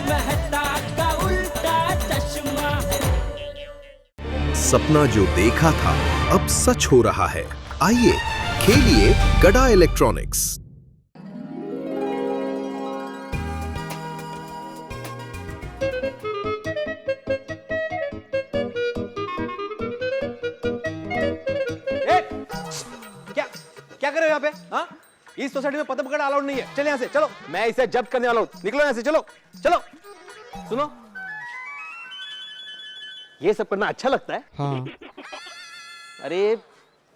मेहता का उल्टा चश्मा। सपना जो देखा था अब सच हो रहा है। आइए खेलिए गड़ा इलेक्ट्रॉनिक्स। क्या कर रहे हो यहाँ पे? हाँ? इस सोसाइटी में पतंग पकड़ना अलाउड नहीं है। चले यहाँ से, चलो। मैं इसे जब्त करने वाला हूँ। निकलो यहाँ से, चलो चलो। सुनो, ये सब करना अच्छा लगता है? हाँ। अरे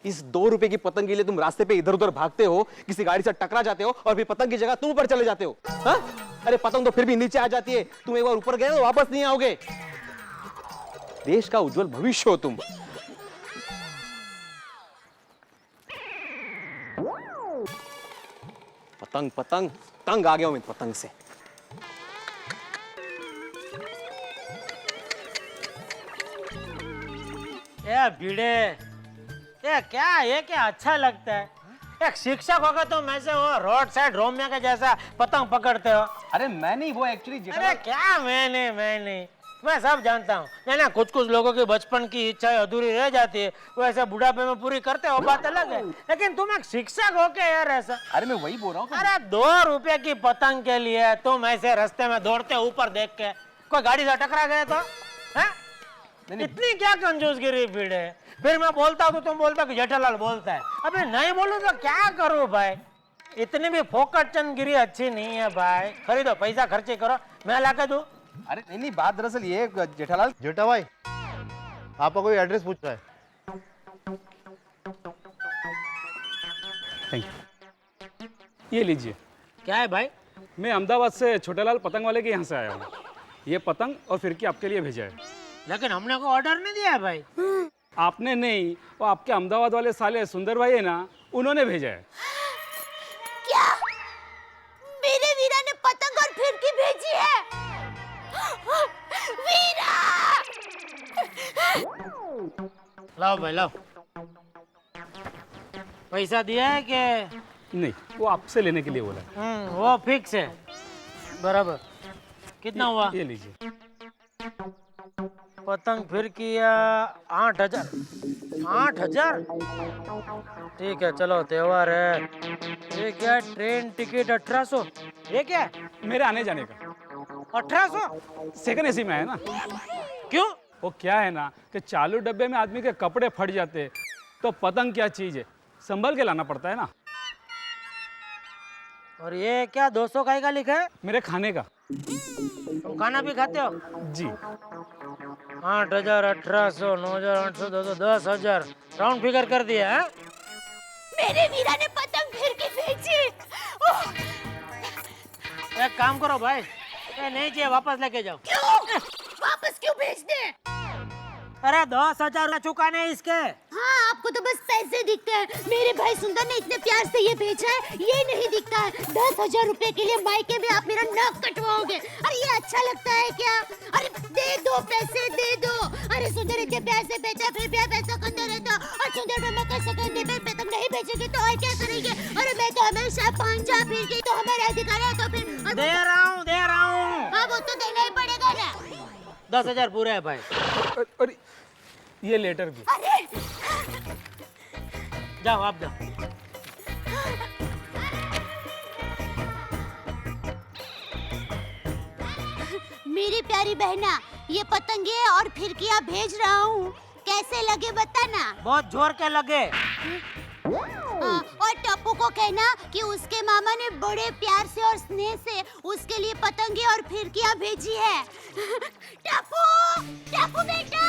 इस 2 रुपए की पतंग के लिए तुम रास्ते पे इधर उधर भागते हो, किसी गाड़ी से टकरा जाते हो और फिर पतंग की जगह तुम ऊपर चले जाते हो। हाँ? अरे पतंग तो फिर भी नीचे आ जाती है, तुम एक बार ऊपर गए तो वापस नहीं आओगे। देश का उज्जवल भविष्य हो तुम। पतंग पतंग तंग आ गया हूं मैं पतंग से। ये भिड़े, ये क्या अच्छा लगता है? एक शिक्षक होगा तो मैं से वो रोड साइड रोमिया के जैसा पतंग पकड़ते हो। अरे मैं नहीं, वो एक्चुअली अरे क्या मैं सब जानता हूँ ना। कुछ लोगों की बचपन की इच्छाएं अधूरी रह जाती है, वो ऐसे बुढ़ापे में पूरी करते हो, बात अलग है। लेकिन तुम एक शिक्षक हो के यार ऐसा। अरे मैं वही बोल रहा हूँ। अरे 2 रुपए की पतंग के लिए तुम ऐसे रास्ते में दौड़ते ऊपर देख के, कोई गाड़ी से टकरा गए तो है? इतनी क्या कंजूसगिरी भिड़े? फिर मैं बोलता हूँ तो तुम बोलता कि जेठालाल बोलता है। अबे नहीं बोलूं तो क्या करूं भाई? इतनी भी फोकट चंदगिरी अच्छी नहीं है भाई। खरीदो, पैसा खर्चे करो, मैं लाके दूं। अरे नहीं, बात दरअसल ये जेठालाल। जेठा भाई, आपका कोई एड्रेस पूछ रहा है। Thank you. ये लीजिए। क्या है भाई? मैं अहमदाबाद से छोटेलाल पतंग वाले के यहाँ से आया हूँ। ये पतंग और फिरकी आपके लिए भेजा है। लेकिन हमने को ऑर्डर नहीं दिया है भाई। आपने नहीं, वो आपके अहमदाबाद वाले साले सुंदर भाई है ना, उन्होंने भेजा है। क्या मेरे वीरा ने पतंग और फिरकी भेजी है? वीरा! लाओ भाई लाओ। पैसा दिया है कि नहीं? वो आपसे लेने के लिए बोला है। वो फिक्स है बराबर। कितना हुआ? ये लीजिए। पतंग फिर किया 8,000। 8,000? ठीक है चलो, त्योहार है। ये क्या ट्रेन टिकट 1800? ये क्या मेरे आने जाने का 1800? सेकंड एसी में है ना। क्यों? वो क्या है ना कि चालू डब्बे में आदमी के कपड़े फट जाते, तो पतंग क्या चीज है, संभल के लाना पड़ता है ना। और ये क्या 200 का लिखा है? मेरे खाने का। तुम खाना भी खाते हो? जी। 8,000, 1800, 9,800, 200, 10,000 राउंड फिगर कर दिया है। मेरे वीरा ने पतंग फिरकी भेजी। एक काम करो भाई, ये नहीं चाहिए, वापस लेके जाओ। क्यों? वापस क्यों भेज दे? अरे 10,000 चुकाने इसके। हाँ, आपको तो बस पैसे दिखते हैं। मेरे भाई सुंदर ने इतने प्यार से ये भेजा है, ये नहीं दिखता है। 10,000 रुपए के लिए मायके में आप मेरा नाक कटवाओगे? अरे ये अच्छा लगता है क्या? अरे दे दो, पैसे दे दो। अरे सुंदर इतने प्यार से भेजा, फिर भी पैसा कंधा रहता। और सुंदर में मकर संक्रांति में पतंग नहीं भेजेंगे तो और क्या करेंगे? अरे मैं तो हमेशा पांजा फिर गई, तो हमारा अधिकार है। तो फिर दे रहा हूँ। हाँ, वो तो देना ही पड़ेगा ना। 10,000 पूरे है भाई। अरे ये लेटर भी। अरे जाओ आप जाओ। मेरी प्यारी बहना, ये पतंगे और फिरकियाँ भेज रहा हूँ, कैसे लगे बताना। बहुत जोर के लगे। और टप्पू को कहना कि उसके मामा ने बड़े प्यार से और स्नेह से उसके लिए पतंगे और फिरकियाँ भेजी है। टप्पू बेटा,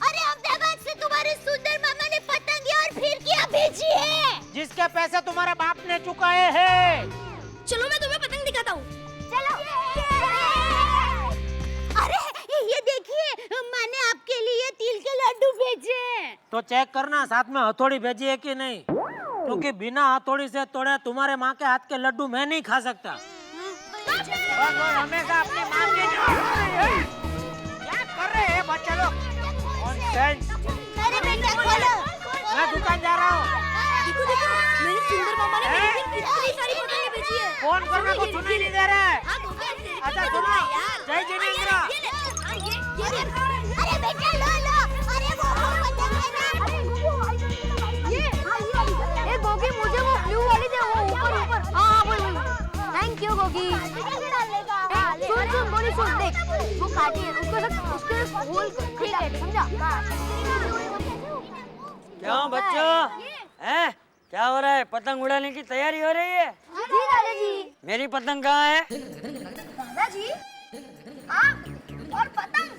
अरे अहमदाबाद से तुम्हारे सुंदर मामा ने पतंगे और फिरकियाँ भेजी है, जिसके पैसे तुम्हारे बाप ने चुकाए हैं। चलो मैं तुम्हें पतंग दिखाता हूँ। चलो। अरे ये देखिए, माँ ने आपके लिए तिल के लड्डू भेजे। तो चेक करना साथ में हथौड़ी भेजी है कि नहीं, क्योंकि बिना हथौड़ी से तोड़े तुम्हारे माँ के हाथ के लड्डू मैं नहीं खा सकता। हमेशा अपनी माँ के क्या कर रहे हैं बच्चे लोग? अरे बेटा खोलो, मैं दुकान जा रहा हूँ। देखो देखो, मेरे सुंदर मामा ने मेरे लिए कितनी सारी पतंगे भेजी है। फोन करना को सुनाई नहीं दे रहा है। हाँ, अच्छा सुनो, सुन देख, वो काटी है, उसको ना उसके होल ठीक है, समझा? क्यों बच्चों, हैं? क्या हो रहा है? पतंग उड़ाने की तैयारी हो रही है? जी दादाजी। मेरी पतंग कहाँ है? दादाजी, आप और पतंग?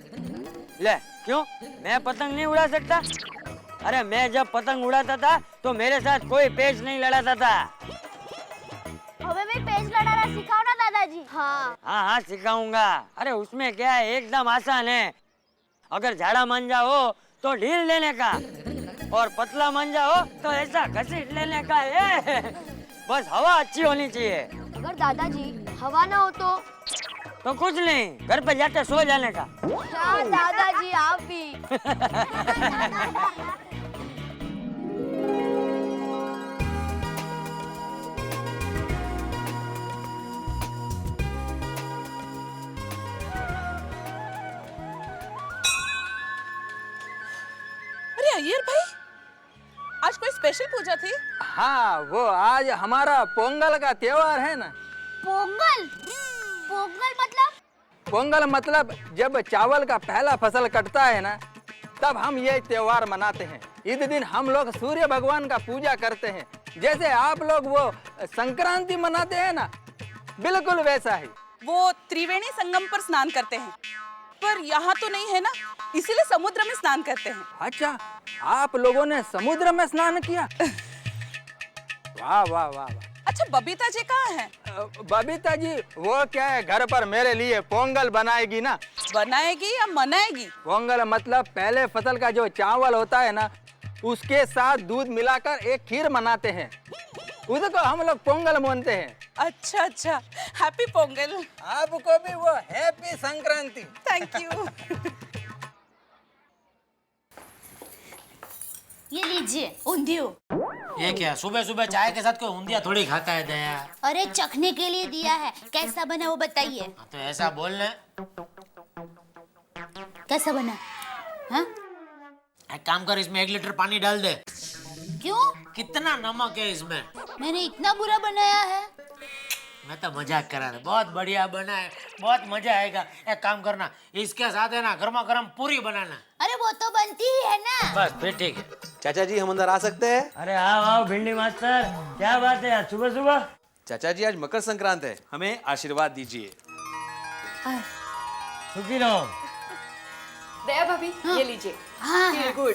ले, क्यों? मैं पतंग नहीं उड़ा सकता? अरे मैं जब पतंग उड़ाता था तो मेरे साथ कोई पेच नहीं लड़ाता था। हमें भी पेच लड़ाना सिखाओ ना दादाजी। हाँ। हाँ सिखाऊंगा। अरे उसमें क्या है, एकदम आसान है। अगर झाड़ा मांझा हो तो ढील देने का, और पतला मांझा हो तो ऐसा घसीट लेने का है। बस हवा अच्छी होनी चाहिए। अगर दादाजी हवा ना हो तो कुछ नहीं, घर पे जाके सो जाने का। क्या दादाजी आप भी? अरे अय्यर भाई, आज कोई स्पेशल पूजा थी? हाँ, वो आज हमारा पोंगल का त्योहार है ना। पोंगल? पोंगल मतलब? पोंगल मतलब जब चावल का पहला फसल कटता है ना, तब हम ये त्योहार मनाते हैं। इस दिन हम लोग सूर्य भगवान का पूजा करते हैं। जैसे आप लोग वो संक्रांति मनाते हैं ना, बिल्कुल वैसा ही। वो त्रिवेणी संगम पर स्नान करते हैं, पर यहाँ तो नहीं है ना, इसीलिए समुद्र में स्नान करते हैं। अच्छा, आप लोगों ने समुद्र में स्नान किया? वाह वाह वाह वाह। अच्छा, बबीता जी कहाँ हैं? बबीता जी वो क्या है, घर पर मेरे लिए पोंगल बनाएगी ना। बनाएगी या मनाएगी? पोंगल मतलब पहले फसल का जो चावल होता है ना, उसके साथ दूध मिलाकर एक खीर बनाते हैं, उसको हम लोग पोंगल बोलते हैं। अच्छा अच्छा, हैप्पी पोंगल। आपको भी वो हैप्पी संक्रांति। Thank you. ये लीजिए ऊंधियो। ये क्या, सुबह सुबह चाय के साथ कोई ऊंधिया थोड़ी खाता है दया? अरे चखने के लिए दिया है, कैसा बना वो बताइए। तो ऐसा बोलना। कैसा बना? हाँ? एक काम कर, इसमें 1 लीटर पानी डाल दे। क्यों? कितना नमक है इसमें? मैंने इतना बुरा बनाया है? मैं तो मजाक करा रहा, बहुत बढ़िया बना है, बहुत मजा आएगा। एक काम करना, इसके साथ है ना गर्मा गर्म पूरी बनाना। अरे वो तो बनती ही है ना। बस फिर ठीक है। चाचा जी हम अंदर आ सकते हैं? अरे आओ आओ भिंडी मास्टर, क्या बात है आज सुबह सुबह? चाचा जी आज मकर संक्रांत है, हमें आशीर्वाद दीजिए। सुखी रहो। दया भाभी, ये लीजिए। हाँ। गुड।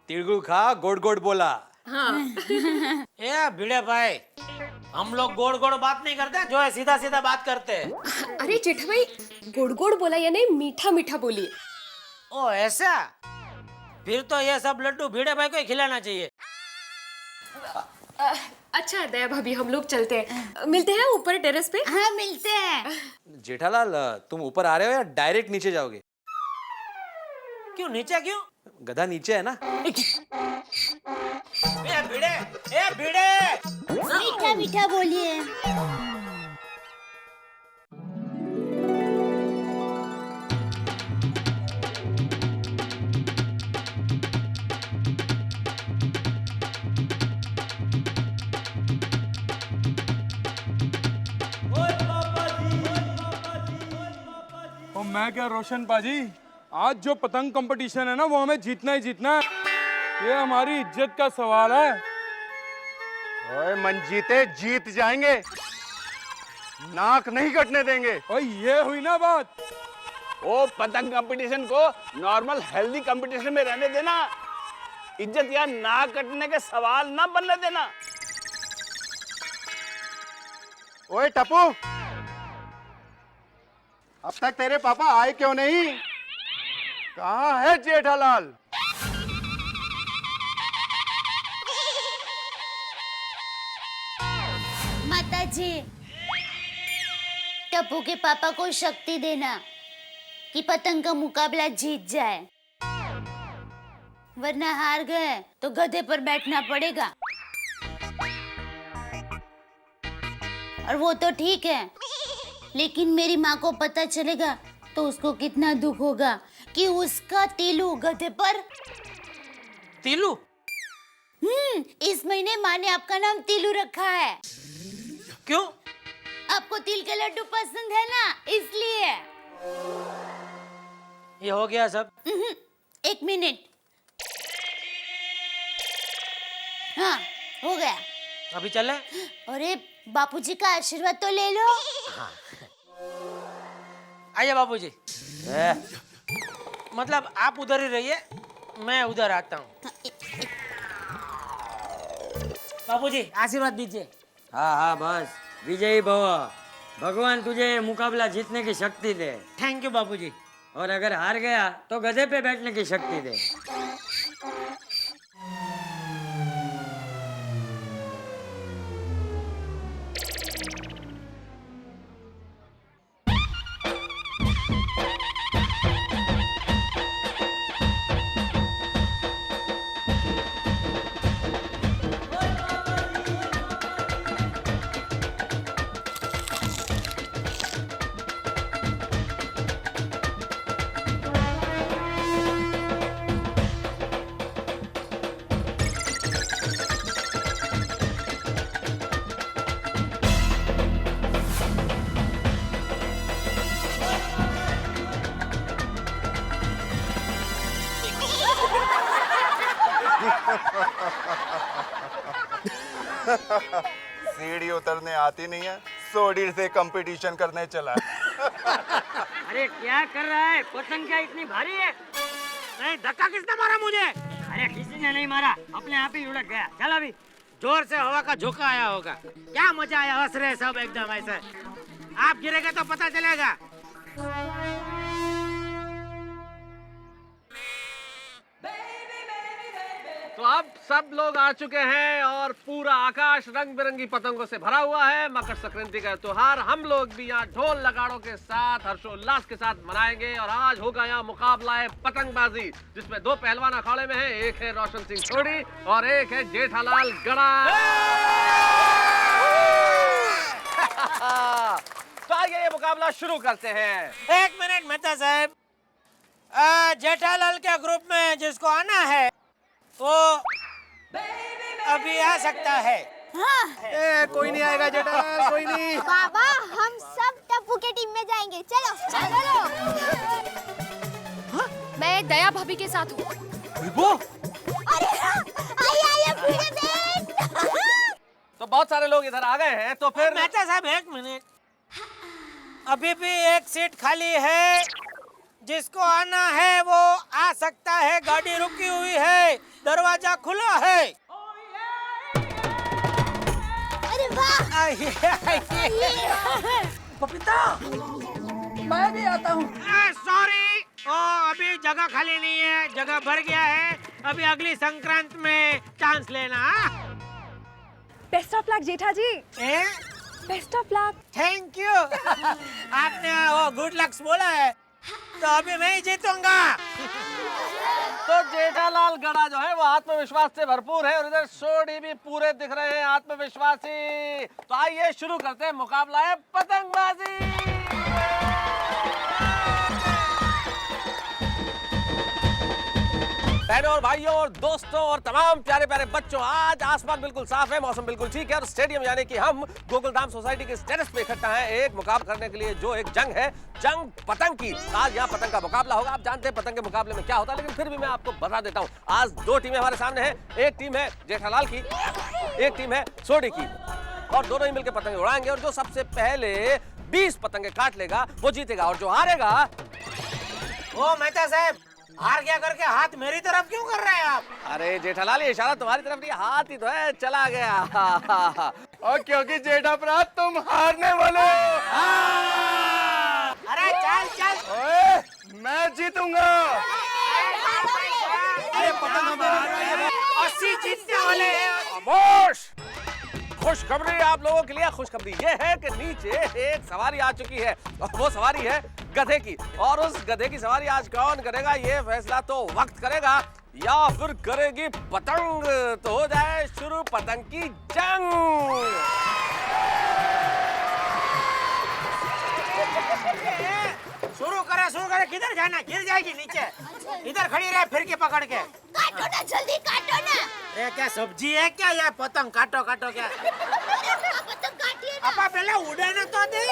तिलगुड़ खा, गोड गोड बोला। ए भिड़े भाई, हम लोग गोड़ गोड़ बात नहीं करते, जो है सीधा सीधा बात करते हैं। अरे जेठा भाई, गुड़ गुड़ बोला या नहीं, मीठा मीठा बोलिए। ओ ऐसा? फिर तो ये सब लड्डू भिड़े भाई को ही खिलाना चाहिए। अच्छा दया भाभी, हम लोग चलते हैं, मिलते हैं ऊपर टेरेस पे। हाँ मिलते हैं। जेठालाल तुम ऊपर आ रहे हो या डायरेक्ट नीचे जाओगे? क्यों नीचे क्यों? गधा नीचे है ना। ए भिड़े मीठा मीठा बोलिए। और मैं क्या रोशन पाजी, आज जो पतंग कंपटीशन है ना, वो हमें जीतना ही जीतना है। ये हमारी इज्जत का सवाल है। ओए मन जीते जीत जाएंगे, नाक नहीं कटने देंगे। और ये हुई ना बात। ओ पतंग कंपटीशन को नॉर्मल हेल्दी कंपटीशन में रहने देना, इज्जत या नाक कटने के सवाल ना बनने देना। ओए टप्पू, अब तक तेरे पापा आए क्यों नहीं? कहाँ है जेठालाल? माताजी, टप्पू के पापा को शक्ति देना कि पतंग का मुकाबला जीत जाए, वरना हार गए तो गधे पर बैठना पड़ेगा। और वो तो ठीक है, लेकिन मेरी माँ को पता चलेगा तो उसको कितना दुख होगा कि उसका तीलू गधे पर। तीलू? इस महीने माँ ने आपका नाम तीलू रखा है। क्यों? आपको तिल के लड्डू पसंद है ना, इसलिए। ये हो गया सब? एक मिनट। हाँ, हो गया। अभी चले? अरे बापूजी का आशीर्वाद तो ले लो। आइए बापूजी। मतलब आप उधर ही रहिए, मैं उधर आता हूँ। बापूजी आशीर्वाद दीजिए। हाँ हाँ बस, विजयी भव। भगवान तुझे मुकाबला जीतने की शक्ति दे। थैंक यू बापूजी। और अगर हार गया तो गधे पे बैठने की शक्ति दे। सीढ़ी उतरने आती नहीं है, सोडी से कंपटीशन करने चला। अरे क्या कर रहा है? पतंग क्या इतनी भारी है? नहीं, धक्का किसने मारा मुझे? अरे किसी ने नहीं मारा, अपने आप ही उड़क गया। चल अभी। जोर से हवा का झोंका आया होगा। क्या मजा आया, हंस रहे सब एकदम ऐसे। आप गिरेगा तो पता चलेगा। तो अब सब लोग आ चुके हैं और पूरा आकाश रंग बिरंगी पतंगों से भरा हुआ है। मकर संक्रांति का त्योहार हम लोग भी यहाँ ढोल नगाड़ों के साथ हर्षोल्लास के साथ मनाएंगे। और आज होगा यहाँ मुकाबला है पतंगबाजी, जिसमें दो पहलवान अखाड़े में हैं। एक है रोशन सिंह सोडी और एक है जेठालाल गड़ा। तो आइए ये मुकाबला शुरू करते हैं। एक मिनट मेहता साहब, जेठालाल के ग्रुप में जिसको आना है वो अभी आ सकता है। हाँ। कोई नहीं आएगा जेठालाल, कोई नहीं। बाबा हम सब टप्पू के टीम में जाएंगे। चलो चलो। मैं दया भाभी के साथ हूँ। अरे आइए पूरे देख। तो बहुत सारे लोग इधर आ गए हैं, तो फिर मेहता साहब एक मिनट, अभी भी एक सीट खाली है। जिसको आना है वो आ सकता है। गाड़ी रुकी हुई है, दरवाजा खुला है। अरे वाह। पपीता, मैं भी आता हूँ। सॉरी, अभी जगह खाली नहीं है, जगह भर गया है। अभी अगली संक्रांत में चांस लेना। Best of luck Jetha ji. Best of luck. Thank you. आपने वो गुड लक्स बोला है तो अभी मैं ही जीतूंगा। तो जेठालाल गड़ा जो है वो आत्मविश्वास से भरपूर है और इधर सोडी भी पूरे दिख रहे हैं आत्मविश्वासी। तो आइए शुरू करते हैं, मुकाबला है पतंगबाजी। बहनों और भाइयों और दोस्तों और तमाम प्यारे प्यारे बच्चों, आज आसमान बिल्कुल साफ है, मौसम बिल्कुल ठीक है और स्टेडियम यानी कि हम गोकुलधाम सोसाइटी के टेरेस पे इकट्ठा हैं एक मुकाबला करने के लिए, जो एक जंग है, जंग पतंग की। आज यहाँ पतंग का मुकाबला होगा। आप जानते हैं पतंग के मुकाबले में क्या होता है, लेकिन फिर भी मैं आपको बता देता हूँ। आज दो टीमें हमारे सामने हैं। एक टीम है जेठालाल की, एक टीम है सोडी की, और दोनों ही मिलकर पतंग उड़ाएंगे। और जो सबसे पहले 20 पतंगे काट लेगा वो जीतेगा, और जो हारेगा ओ मेहता साहब, हार गया करके हाथ मेरी तरफ क्यों कर रहे हैं आप? अरे जेठालाल, ये इशारा तुम्हारी तरफ नहीं, हाथ ही तो है, चला गया। और क्योंकि जेठा भरा तुम हारने वाले हो। अरे चल चल। ओए, मैं जीतूंगा। अरे पतंग 80 जीतने वाले हैं। खामोश। खुशखबरी आप लोगों के लिए। खुशखबरी ये है कि नीचे एक सवारी आ चुकी है और वो सवारी है गधे की। और उस गधे की सवारी आज कौन करेगा ये फैसला तो वक्त करेगा, या फिर करेगी पतंग। तो हो जाए शुरू पतंग की जंग। शुरू करे, किधर जाना? गिर जाएगी नीचे। इधर खड़ी रहे, फिर के पकड़ के काटो ना, जल्दी काटो ना। ये क्या सब्जी है क्या? ये पतंग काटो काटो क्या? पतंग काटिए ना। अपा पहले उड़ाने तो दे।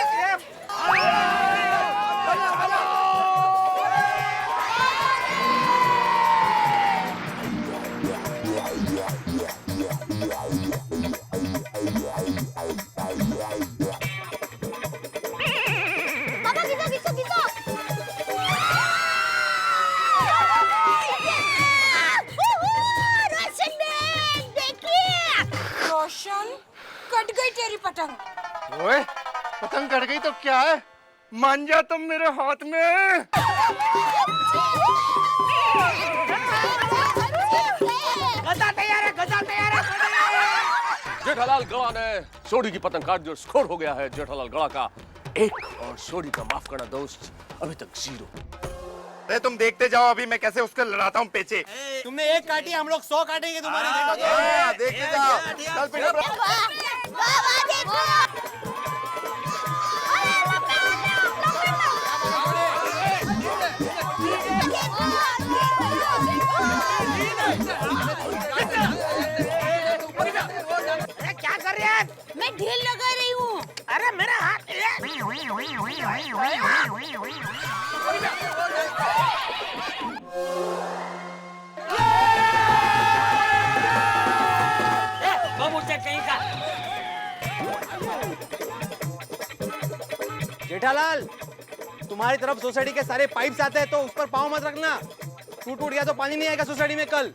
पतंग। ओए पतंग कट गई तो क्या है, मान जा तुम मेरे हाथ में। गधा तैयार है, गधा तैयार है। जेठालाल गड़ा ने सोडी की पतंग काट दी और स्कोर हो गया है जेठालाल गड़ा का 1 और सोडी का माफ करना दोस्त अभी तक 0। अरे तुम देखते जाओ अभी मैं कैसे उसको लड़ाता हूँ पेचे। तुमने 1 काटी, हम लोग 100 काटेंगे तुम्हारी। देखते जाओ। चल अरे क्या कर रहे हैं? मैं ढील लगा रही हूँ। अरे मेरा हाथ। बाबू चेक कहीं का। जेठालाल, तुम्हारी तरफ सोसाइटी के सारे पाइप्स आते हैं तो उस पर पाँव मत रखना। टूट गया तो पानी नहीं आएगा सोसाइटी में कल।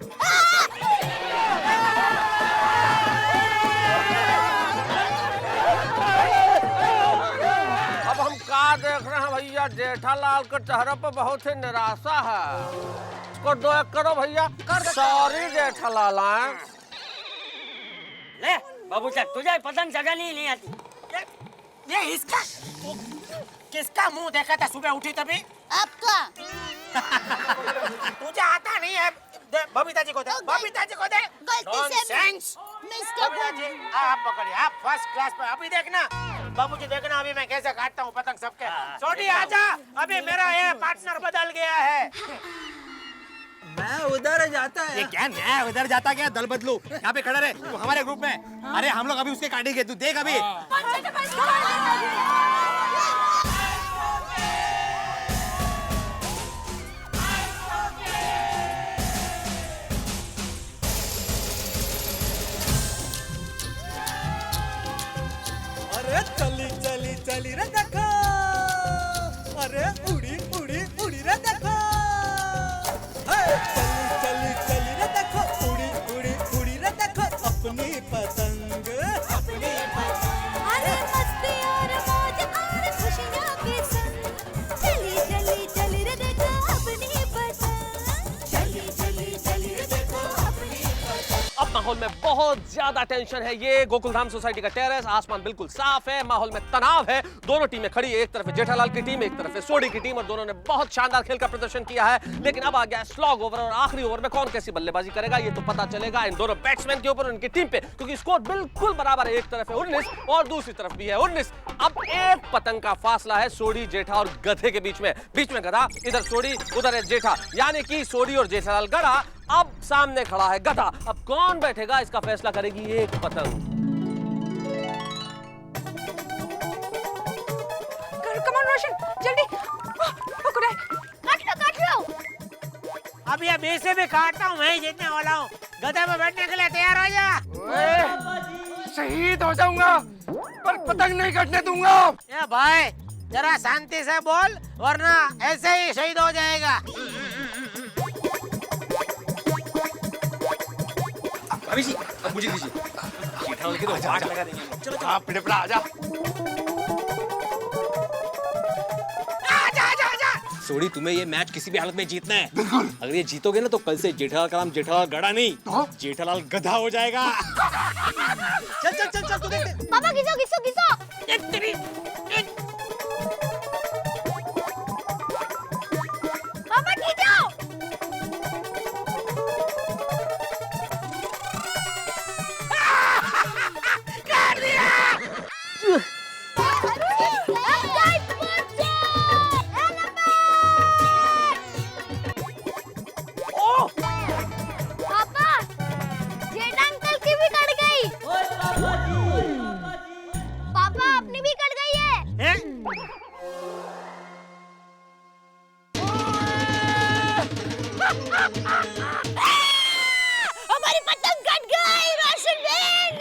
अब हम क्या देख रहे हैं भैया, जेठालाल के चेहरे पर बहुत ही निराशा है। इसको 2 करो भैया। सॉरी जेठालाल। ले बाबू चक, तुझे पतंग चगानी नहीं आती। ये इसका किसका मुंह देखा था सुबह उठी तभी? आपका। तुझे आता नहीं है। दे बबीता जी को दे, बबीता जी को दे। नॉनसेंस। बबीता जी आप पकड़िए, आप फर्स्ट क्लास पे। अभी देखना बाबूजी, देखना अभी मैं कैसे काटता हूँ पतंग सबके। छोटी आजा, अभी मेरा ये पार्टनर बदल गया है। मैं उधर जाता है। ये क्या मैं उधर जाता क्या, दल बदलू। यहाँ पे खड़ा रहे तू हमारे ग्रुप में। अरे हम लोग अभी उसके काटेंगे, तू देख अभी। अरे चली चली चली रे देखो, अरे उड़ी उड़ी उड़ी रे देखो, चली चली चली रे देखो, उड़ी उड़ी उड़ी रे देखो, अपनी पतंग अपनी पतंग। अरे मस्ती और मौज और खुशियों के संग, चली चली चली रे देखो अपनी पतंग, चली चली चली रे देखो अपनी पतंग। अब माहौल में बहुत ज्यादा टेंशन है। ये गोकुलधाम सोसाइटी का टेरेस, आसमान बिल्कुल साफ है, माहौल में तनाव है। दोनों टीमें खड़ी है, एक तरफ है जेठालाल की टीम, एक तरफ है सोडी की टीम, और दोनों ने बहुत शानदार खेल का प्रदर्शन किया है। लेकिन अब आ गया स्लॉग ओवर, और आखिरी ओवर में कौन कैसी बल्लेबाजी करेगा ये तो पता चलेगा इन दोनों बैट्समैन के ऊपर, उनकी टीम पे, क्योंकि स्कोर बिल्कुल बराबर है। एक तरफ है 19 और दूसरी तरफ भी है 19। अब 1 पतंग का फासला है सोडी, जेठा और गधे के बीच में गधा, इधर सोडी, उधर है जेठा, यानी कि सोडी और जेठालाल गड़ा। अब सामने खड़ा है गधा। अब कौन बैठेगा इसका फैसला करेगी 1 पतंग। कम ऑन रोशन, जल्दी पकड़ो, काट लो। अब ये बीच से भी काटता हूँ, मैं ही जीतने वाला हूँ। गधे में बैठने के लिए तैयार हो जा। शहीद हो जाऊंगा पर पतंग नहीं कटने दूंगा। ये भाई जरा शांति से बोल, वरना ऐसे ही शहीद हो जाएगा। अभी जी अब मुझे दीजिए। जेठालाल की तो वाट लगा देंगे। चलो हाँ पिड़पड़ा आजा। सोडी, तुम्हें ये मैच किसी भी हालत में जीतना है। बिल्कुल। अगर ये जीतोगे ना तो कल से जेठालाल का नाम जेठालाल गड़ा नहीं, जेठालाल गधा हो जाएगा। चल चल चल चल, तू देख। पापा घिसो घिसो घिसो। पापा खींचो। पापा, जेठा अंकल की भी कट गई। पापा अपनी भी कट गई है। हमारी पतंग कट गई, रोशन बहन।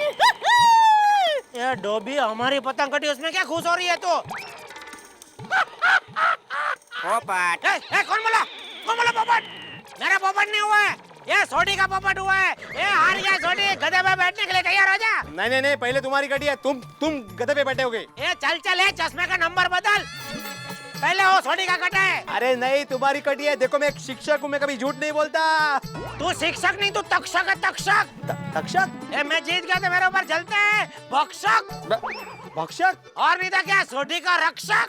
ये डोबी, हमारी पतंग कटी, उसमें क्या खुश हो रही है तू? पोपट। कौन बोला? कौन बोला पोपट? मेरा पोपट नहीं हुआ है, ये सोडी का पोपट हुआ है। ये हार गया सोडी, गधे पे बैठने के लिए तैयार हो जा। नहीं, पहले तुम्हारी गाड़ी है, तुम गधे पे बैठे होगे। ये चल है, चश्मे का नंबर बदल। पहले वो सोडी का कटा है। अरे नहीं, तुम्हारी कटी है। देखो मैं एक शिक्षक हूँ, मैं कभी झूठ नहीं बोलता। तू शिक्षक नहीं, तू तक्षक है, तक्षक। तक्षक? ए, मैं जीत गया तो मेरे ऊपर चलते हैं भक्षक। भक्षक? और नहीं तो क्या, सोडी का रक्षक।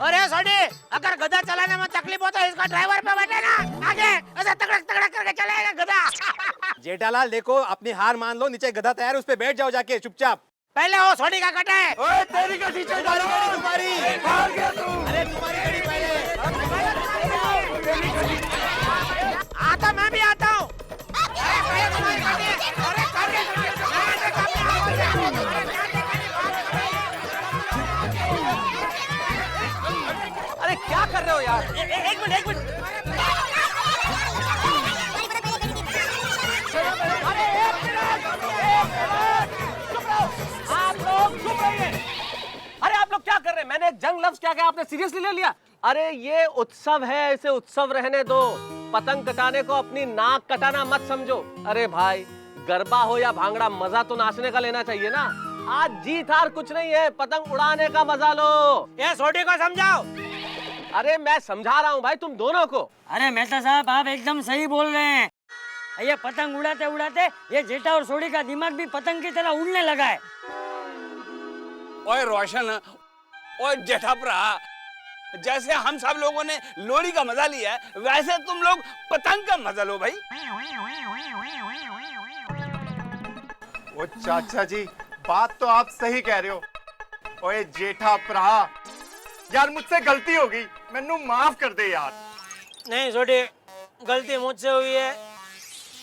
अरे सोडी, अगर गधा चलाने में तकलीफ हो तो इसका ड्राइवर पे बैठेगा, आगे ऐसे तगड़क तगड़क करके चलाएगा गधा। जेठालाल देखो, अपनी हार मान लो, नीचे गधा तैयार है, उस पे बैठ जाओ जाके चुपचाप। पहले वो सोडी का कटा है। ओए तेरी का टीचर, तुम्हारी हार गया तू। अरे तुम्हारी गाड़ी पहले। आता मैं भी आता हूँ। अरे क्या कर रहे हो यार? एक मिनट। अरे आप लोग क्या कर रहे हैं? मैंने एक जंग लफ्ज क्या कहा, आपने सीरियसली ले लिया? अरे ये उत्सव है, इसे उत्सव रहने दो। पतंग कटाने को अपनी नाक कटाना मत समझो। अरे भाई, गरबा हो या भांगड़ा, मजा तो नाचने का लेना चाहिए ना। आज जीत हार कुछ नहीं है, पतंग उड़ाने का मजा लो। ये सोडी को समझाओ। अरे मैं समझा रहा हूँ भाई तुम दोनों को। अरे मेहता साहब, आप एकदम सही बोल रहे हैं। ये पतंग उड़ाते उड़ाते ये जेठा और सोडी का दिमाग भी पतंग की तरह उड़ने लगा है। ओए रोशन, ओए जेठा भरा, जैसे हम सब लोगों ने लोहड़ी का मजा लिया है, वैसे तुम लोग पतंग का मजा लो भाई। ओ चाचा जी, बात तो आप सही कह रहे हो। ओए जेठा भरा, यार मुझसे गलती हो गई, मैनू माफ कर दे यार। नहीं सोडी, गलती मुझसे हुई है,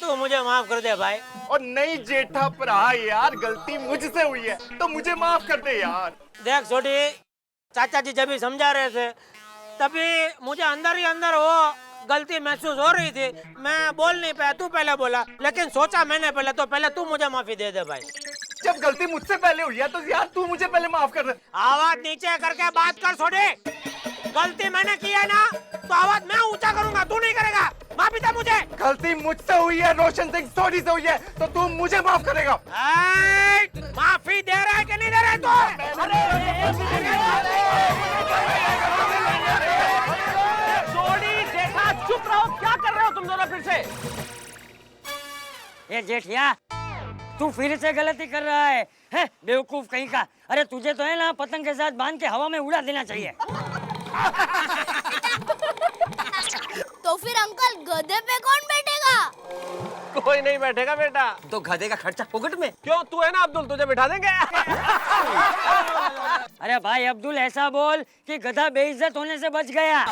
तू मुझे माफ कर दे भाई। और नहीं जेठा भरा यार, गलती मुझसे हुई है तो मुझे माफ कर दे यार। देख सोडी, चाचा जी जब भी समझा रहे थे तभी मुझे अंदर ही अंदर वो गलती महसूस हो रही थी। मैं बोल नहीं पाया, तू पहले बोला, लेकिन सोचा मैंने पहले, तो पहले तू मुझे माफी दे दे भाई। जब गलती मुझसे पहले हुई है तो यार तू मुझे पहले माफ कर दे। आवाज नीचे करके बात कर सोडी। गलती मैंने की है ना, तो आवाज मैं ऊंचा करूंगा, तू नहीं करेगा। माफी दे मुझे। गलती मुझसे हुई है, रोशन सिंह सोडी से हुई है, तो तू मुझे माफ करेगा। माफी दे रहा है कि नहीं दे रहा है तू? सोडी, जेठा, चुप रहो। क्या कर रहे हो तुम दोनों फिर से? ये जेठिया, तू फिर से गलती कर रहा है, बेवकूफ कहीं का। अरे तुझे तो है ना पतंग के साथ बांध के हवा में उड़ा देना चाहिए। तो फिर अंकल गधे पे कौन बैठेगा? कोई नहीं बैठेगा बेटा। तो गधे का खर्चा पॉकेट में। क्यों, तू है ना अब्दुल, तुझे बिठा देंगे। अरे भाई अब्दुल, ऐसा बोल कि गधा बेइज्जत होने से बच गया।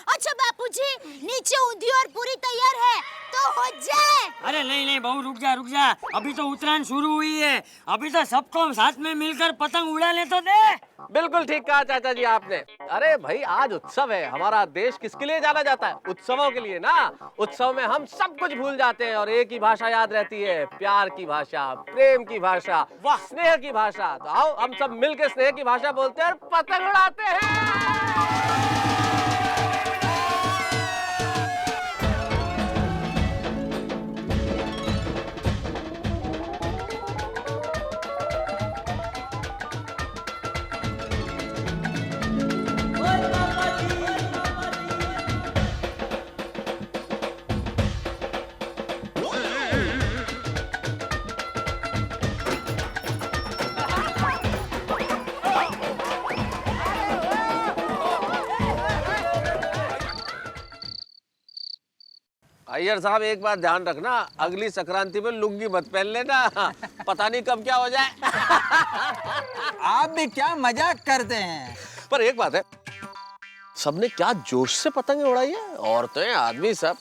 अच्छा बापूजी, नीचे ऊंधी और पूरी तैयार है तो हो जाए। अरे नहीं बहू, रुक जा। अभी तो उत्तरायण शुरू हुई है, अभी तो सबको साथ में मिलकर पतंग उड़ाने तो दे। बिल्कुल ठीक कहा चाचा जी आपने। अरे भाई, आज उत्सव है। हमारा देश किसके लिए जाना जाता है? उत्सवों के लिए ना। उत्सव में हम सब कुछ भूल जाते हैं और एक ही भाषा याद रहती है, प्यार की भाषा, प्रेम की भाषा, स्नेह की भाषा। तो आओ हम सब मिलकर स्नेह की भाषा बोलते हैं और पतंग उड़ाते हैं। अय्यर साहब, एक बात ध्यान रखना, अगली संक्रांति में लुंगी मत पहन लेना, पता नहीं कब क्या हो जाए। आप भी क्या मजाक करते हैं। पर एक बात है, सबने क्या जोश से पतंग उड़ाई है, औरतें आदमी सब।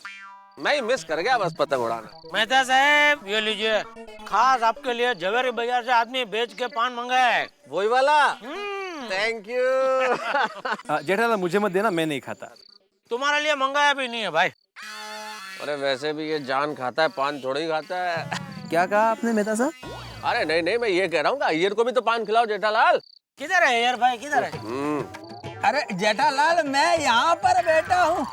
मैं ही मिस कर गया बस पतंग उड़ाना। मेहता साहब, ये लीजिए, खास आपके लिए जवेरी बाजार से आदमी बेच के पान मंगाया है। वही वाला? Thank you. जेठालाल मुझे मत देना, मैं नहीं खाता। तुम्हारे लिए मंगाया भी नहीं है भाई। अरे वैसे भी ये जान खाता है, पान थोड़ा ही खाता है। क्या कहा आपने मेहता साहब? अरे नहीं, मैं ये कह रहा हूँ अय्यर को भी तो पान खिलाओ जेठालाल। किधर है यार भाई, किधर है? अरे जेठालाल, मैं यहाँ पर बैठा हूँ।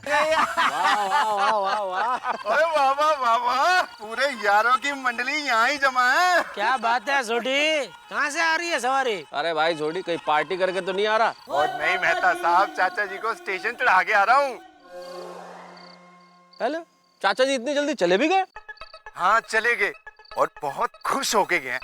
अरे वाह वाह वाह वाह, पूरे यारों की मंडली यहाँ ही जमा है। क्या बात है छोटी, कहाँ से आ रही है सवारी? अरे भाई जोड़ी कहीं पार्टी करके तो नहीं आ रहा? और नहीं मेहता साहब, चाचा जी को स्टेशन चढ़ा के आ रहा हूँ। पहले चाचा जी इतनी जल्दी चले भी गए? हाँ चले गए, और बहुत खुश होके गए।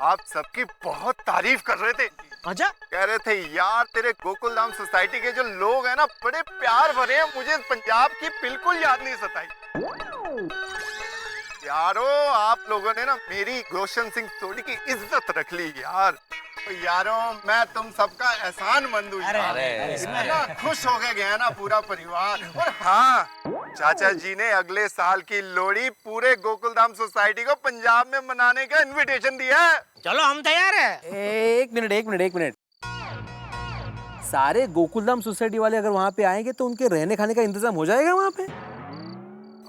आप सबकी बहुत तारीफ कर रहे थे। अच्छा, कह रहे थे यार तेरे गोकुल धाम सोसाइटी के जो लोग हैं ना, बड़े प्यार भरे हैं, मुझे पंजाब की बिल्कुल याद नहीं सताई। यारो आप लोगों ने ना मेरी रोशन सिंह सोडी की इज्जत रख ली यार। तो यारों मैं तुम सबका एहसानमंद हूँ। इतना खुश हो गया ना पूरा परिवार। और हाँ, चाचा जी ने अगले साल की लोहड़ी पूरे गोकुल धाम सोसाइटी को पंजाब में मनाने का इनविटेशन दिया है। चलो हम तैयार है। एक मिनट। सारे गोकुलधाम सोसाइटी वाले अगर वहाँ पे आएंगे तो उनके रहने खाने का इंतजाम हो जाएगा वहाँ पे?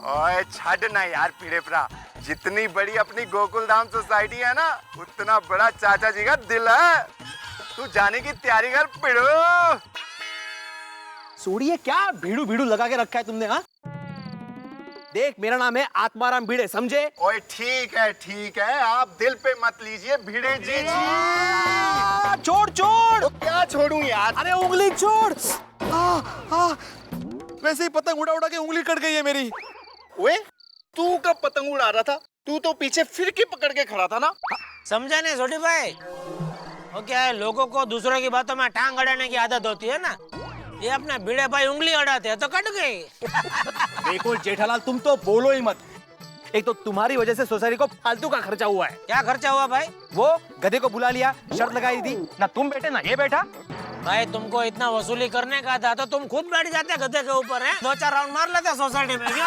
ओए छाड़ ना यार पीड़ेपरा, जितनी बड़ी अपनी गोकुल धाम सोसाइटी है ना, उतना बड़ा चाचा जी का दिल है। तू जाने की तैयारी कर पिड़ो। सोड़िए, क्या भीड़ू लगा के रखा है तुमने? हाँ देख, मेरा नाम है आत्माराम भिड़े, समझे? ओए ठीक है, आप दिल पे मत लीजिए भिड़े जी। छोड़। तो क्या छोड़ूं यार? अरे उंगली छोड़। वैसे ही पतंग उड़ा के उंगली कट गई है मेरी। ओए तू कब पतंग उड़ा रहा था? तू तो पीछे फिरकी पकड़ के खड़ा था ना। समझा नहीं छोटी भाई? वो क्या है, लोगों को दूसरों की बातों में टांग अड़ाने की आदत होती है ना। ये अपने भिड़े भाई उंगली अड़ाते हैं तो कट गई। देखो जेठालाल, तुम तो बोलो ही मत। एक तो तुम्हारी वजह से सोसाइटी को फालतू का खर्चा हुआ है। क्या खर्चा हुआ भाई? वो गधे को बुला लिया, शर्त लगाई थी, ना तुम बैठे ना ये बैठा। भाई तुमको इतना वसूली करने का था तो तुम खुद बैठ जाते गधे के ऊपर है, 2-4 राउंड मार लेते सोसाइटी में। क्या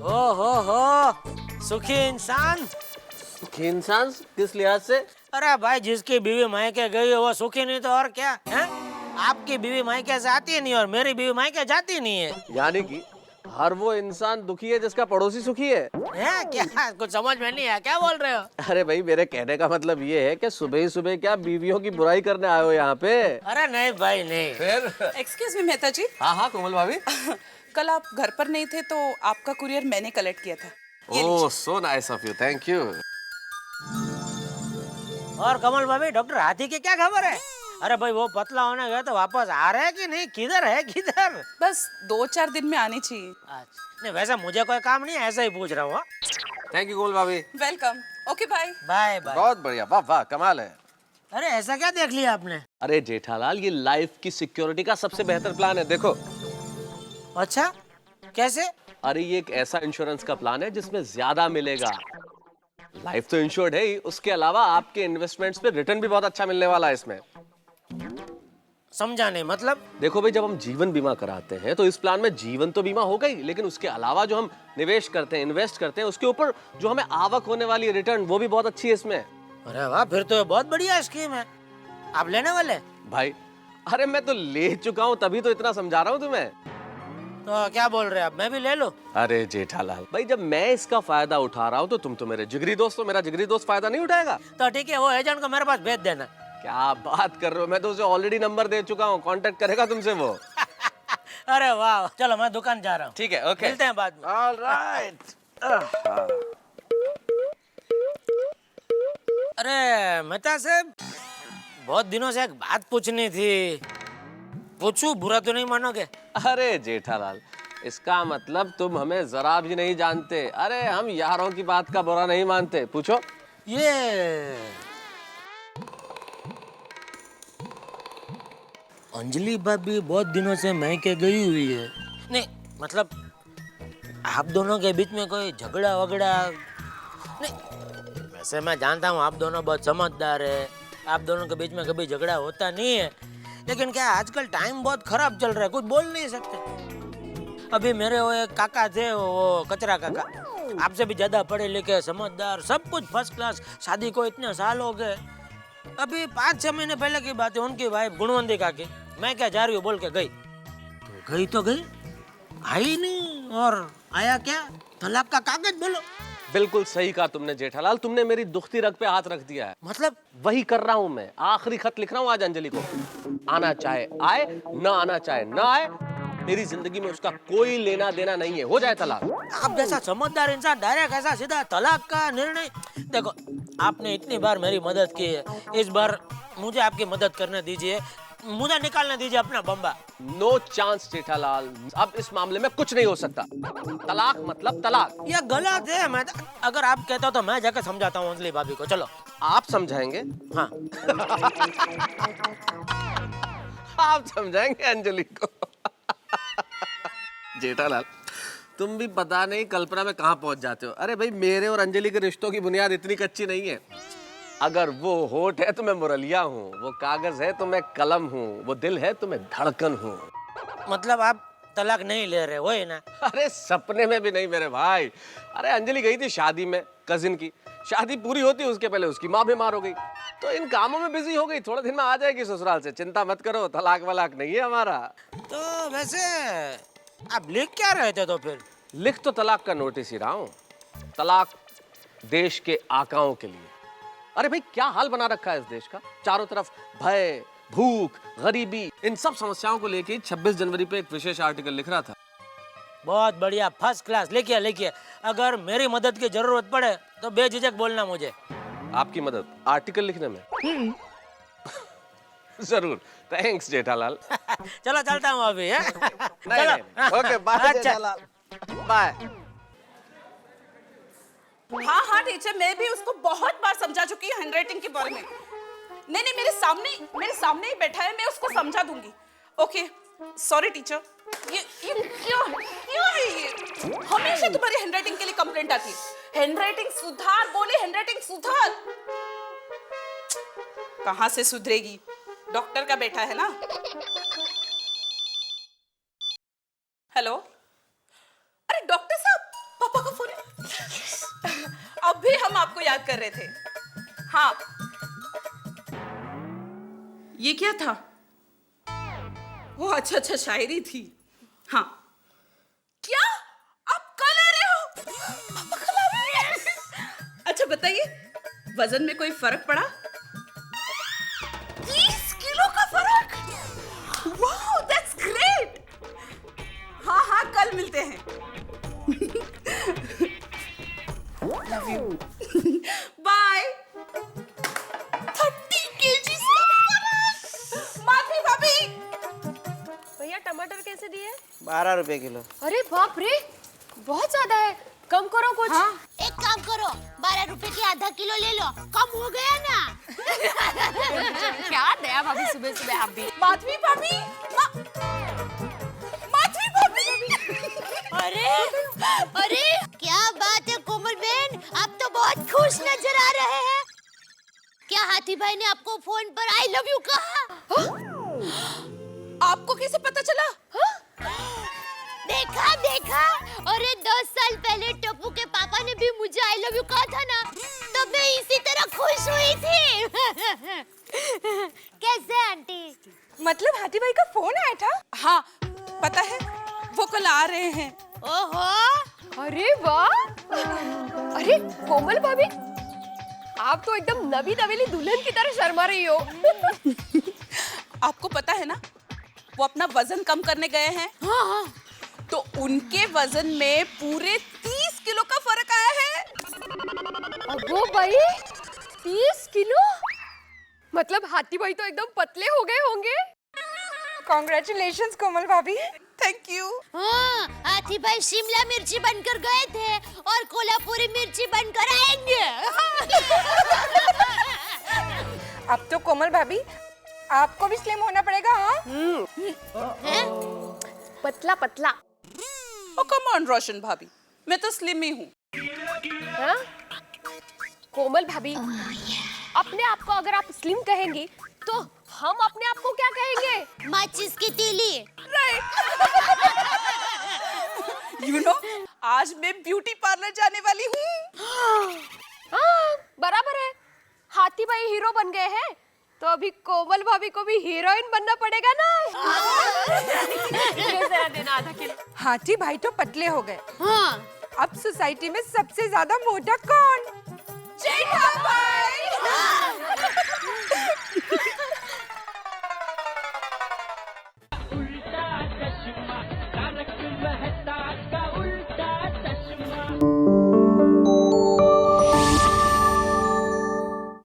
हो सुखी इंसान। सुखी इंसान किस लिहाज से? अरे भाई, जिसकी बीवी मायके गई है वो सुखी नहीं तो और क्या है? आपकी बीवी मायके से आती नहीं और मेरी बीवी मायके जाती नहीं है। यानी कि हर वो इंसान दुखी है जिसका पड़ोसी सुखी है? क्या कुछ समझ में नहीं आया, क्या बोल रहे हो? अरे भाई, मेरे कहने का मतलब ये है कि सुबह ही सुबह क्या बीवियों की बुराई करने आए हो यहाँ पे? अरे नहीं भाई नहीं। फिर? एक्सक्यूज मी मेहता जी। हाँ कोमल भाभी। कल आप घर पर नहीं थे तो आपका कुरियर मैंने कलेक्ट किया था। Oh so nice of you, thank you. और कमल भाभी, डॉक्टर हाथी की क्या खबर है? अरे भाई वो पतला होने गया तो वापस आ रहा है कि नहीं? किधर है किधर? बस 2-4 दिन में आनी चाहिए। नहीं वैसे मुझे कोई काम नहीं है, ऐसा ही पूछ रहा हूँ। थैंक यू कोमल भाभी। Welcome. Okay bye. Bye bye. बहुत बढ़िया, वाह वाह, कमाल है। अरे ऐसा क्या देख लिया आपने? अरे जेठालाल, ये लाइफ की सिक्योरिटी का सबसे बेहतर प्लान है, देखो। अच्छा, कैसे? अरे ये एक ऐसा इंश्योरेंस का प्लान है जिसमें ज्यादा मिलेगा। लाइफ तो इंश्योर्ड है ही, उसके अलावा आपके इन्वेस्टमेंट्स पे रिटर्न भी बहुत अच्छा मिलने वाला है इसमें। समझा नहीं, मतलब? देखो भाई, जब हम जीवन बीमा कराते हैं तो इस प्लान में जीवन तो बीमा होगा ही, लेकिन उसके अलावा जो हम निवेश करते हैं, इन्वेस्ट करते हैं, उसके ऊपर जो हमें आवक होने वाली है रिटर्न, वो भी बहुत अच्छी है इसमें। अरे वाह, फिर तो बहुत बढ़िया स्कीम है। आप लेने वाले? भाई अरे मैं तो ले चुका हूँ, तभी तो इतना समझा रहा हूँ तुम्हें। तो क्या बोल रहे हैं आप, मैं भी ले लूं? अरे जेठालाल भाई, जब मैं इसका फायदा उठा रहा हूँ तो तुम तो मेरे जिगरी दोस्त हो, मेरा जिगरी दोस्त फायदा नहीं उठाएगा? तो ठीक है, वो एजेंट को मेरे पास भेज देना। क्या बात कर रहे हो, मैं तो उसे ऑलरेडी नंबर दे चुका हूँ, कांटेक्ट करेगा तुमसे वो। अरे वाह, चलो मैं दुकान जा रहा हूँ। ठीक है, ओके, मिलते हैं बाद में। ऑलराइट। अरे मेहता साहब, बहुत दिनों से एक बात पूछनी थी, पूछूं? बुरा तो नहीं मानोगे? अरे जेठालाल, इसका मतलब तुम हमें जरा भी नहीं जानते। अरे हम यारों की बात का बुरा नहीं मानते, पूछो। ये अंजलि भाभी बहुत दिनों से मैके गई हुई है। नहीं मतलब आप दोनों के बीच में कोई झगड़ा वगड़ा नहीं? वैसे मैं जानता हूँ आप दोनों बहुत समझदार है, आप दोनों के बीच में कभी झगड़ा होता नहीं है, लेकिन क्या आजकल टाइम बहुत खराब चल रहा है, कुछ बोल नहीं सकते। अभी मेरे वो एक काका थे, वो कचरा काका, आपसे भी ज्यादा पढ़े लिखे, समझदार, सब कुछ फर्स्ट क्लास, शादी को इतने साल हो गए। अभी 5-6 महीने पहले की बात है, उनकी वाइफ गुणवंती काकी मैं क्या जा रही हूँ बोल के गई, तो गई आई नहीं, और आया क्या तलाक का कागज बोलो। बिल्कुल सही कहा तुमने जेठालाल, तुमने मेरी दुखती रग पे हाथ रख दिया है। मतलब वही कर रहा हूं मैं, आखिरी खत लिख रहा हूं आज अंजलि को। आना चाहे आए, ना आना चाहे ना आए, मेरी जिंदगी में उसका कोई लेना देना नहीं है, हो जाए तलाक। आप जैसा समझदार इंसान डायरेक्ट ऐसा सीधा तलाक का निर्णय। देखो आपने इतनी बार मेरी मदद की है, इस बार मुझे आपकी मदद करने दीजिए, मुझे निकालने दीजिए अपना बम्बा। नो चांस जेठालाल, अब इस मामले में कुछ नहीं हो सकता। तलाक मतलब तलाक। ये गलत है। मैं अगर आप कहते हो तो मैं जाकर समझाता हूँ अंजलि भाभी को। चलो आप समझाएंगे? हाँ। आप समझाएंगे अंजलि को? जेठालाल तुम भी पता नहीं कल्पना में कहां पहुंच जाते हो। अरे भाई मेरे और अंजलि के रिश्तों की बुनियाद इतनी कच्ची नहीं है। अगर वो होठ है तो मैं मुरलिया हूँ, वो कागज है तो मैं कलम हूँ, वो दिल है तो मैं धड़कन हूँ। मतलब आप तलाक नहीं ले रहे हो ना? अरे सपने में भी नहीं मेरे भाई। अरे अंजलि गई थी शादी में, कजिन की शादी पूरी होती उसके पहले उसकी माँ बीमार हो गई, तो इन कामों में बिजी हो गई। थोड़े दिन में आ जाएगी ससुराल से, चिंता मत करो, तलाक वलाक नहीं है हमारा। तो वैसे आप लिख क्या रहे थे? तो फिर लिख तो तलाक का नोटिस ही रहा हूँ। तलाक देश के आकाओं के लिए। अरे भाई क्या हाल बना रखा है इस देश का, चारों तरफ भय, भूख, गरीबी, इन सब समस्याओं को लेके 26 जनवरी पे एक विशेष आर्टिकल लिख रहा था। बहुत बढ़िया, फर्स्ट क्लास। लिखिए लिखिए, अगर मेरी मदद की जरूरत पड़े तो बेझिझक बोलना मुझे। आपकी मदद आर्टिकल लिखने में? जरूर, थैंक्स जेठालाल। चलो चलता हूँ अभी। नहीं, ओके बाय जेठालाल, बाय। हाँ हाँ टीचर, मैं भी उसको बहुत बार समझा चुकी हूँ हैंडराइटिंग के बारे में। नहीं नहीं, मेरे सामने ही बैठा है, मैं उसको समझा दूंगी। Okay sorry teacher. ये क्यों है ये? हमेशा तुम्हारी हैंडराइटिंग के लिए कंप्लेंट आती है। हैंडराइटिंग सुधार, बोले हैंडराइटिंग सुधार। कहाँ से सुधरेगी, डॉक्टर का बेटा है ना। हेलो, अरे डॉक्टर साहब, पापा का फोन है। अब भी हम आपको याद कर रहे थे। हाँ, ये क्या था? वो अच्छा शायरी थी। हाँ, क्या आप कल आ रहे हो? पापा कल आ रहे हैं? अच्छा बताइए, वजन में कोई फर्क पड़ा? 30 किलो का फर्क? वाह, दैट्स ग्रेट। हाँ हाँ, कल मिलते हैं। Love you, bye. 30 kg Madhavi भाभी। भैया टमाटर कैसे दिए? 12 रुपए किलो। अरे बाप रे, बहुत ज्यादा है, कम करो कुछ। हाँ? एक काम करो, 12 रुपए की आधा किलो ले लो, कम हो गया ना। क्या दया भाभी, सुबह सुबह आप भी। माधवी भाभी, माधवी भाभी। अरे क्या बात है कोमल बहन, आप तो बहुत खुश नजर आ रहे हैं। क्या हाथी भाई ने आपको फोन पर आई लव यू कहा? आपको कैसे पता चला? देखा, अरे 10 साल पहले टप्पू के पापा ने भी मुझे आई लव यू कहा था ना, तब मैं इसी तरह खुश हुई थी। कैसे आंटी? मतलब हाथी भाई का फोन आया था? हाँ, पता है वो कल आ रहे हैं। ओहो, अरे वाह। अरे कोमल भाभी, आप तो एकदम नवी नवेली दुल्हन की तरह शर्मा रही हो। आपको पता है ना, वो अपना वजन कम करने गए हैं। हाँ। तो उनके वजन में पूरे 30 किलो का फर्क आया है। अबो भाई, 30 किलो? मतलब हाथी भाई तो एकदम पतले हो गए होंगे। Congratulations कोमल भाभी। Thank you. हाँ, हाथी भाई शिमला मिर्ची बनकर गए थे और कोल्हापुरी मिर्ची बनकर आएंगे। अब तो कोमल भाभी आपको भी स्लिम होना पड़ेगा। हाँ, पतला पतला। ओ कम ऑन रोशन भाभी, मैं तो स्लिम ही हूँ। हाँ? कोमल भाभी, अपने आप को अगर आप स्लिम कहेंगी तो हम अपने आप को क्या कहेंगे? माचिस की तीली। यू नो, आज मैं ब्यूटी पार्लर जाने वाली हूँ। हाँ, बराबर है। हाथी भाई हीरो बन गए हैं, तो अभी कोमल भाभी को भी हीरोइन बनना पड़ेगा ना। ये जरा देना आधा किलो। हाथी भाई तो पतले हो गए। हाँ, अब सोसाइटी में सबसे ज्यादा मोटा कौन? जेठा भाई।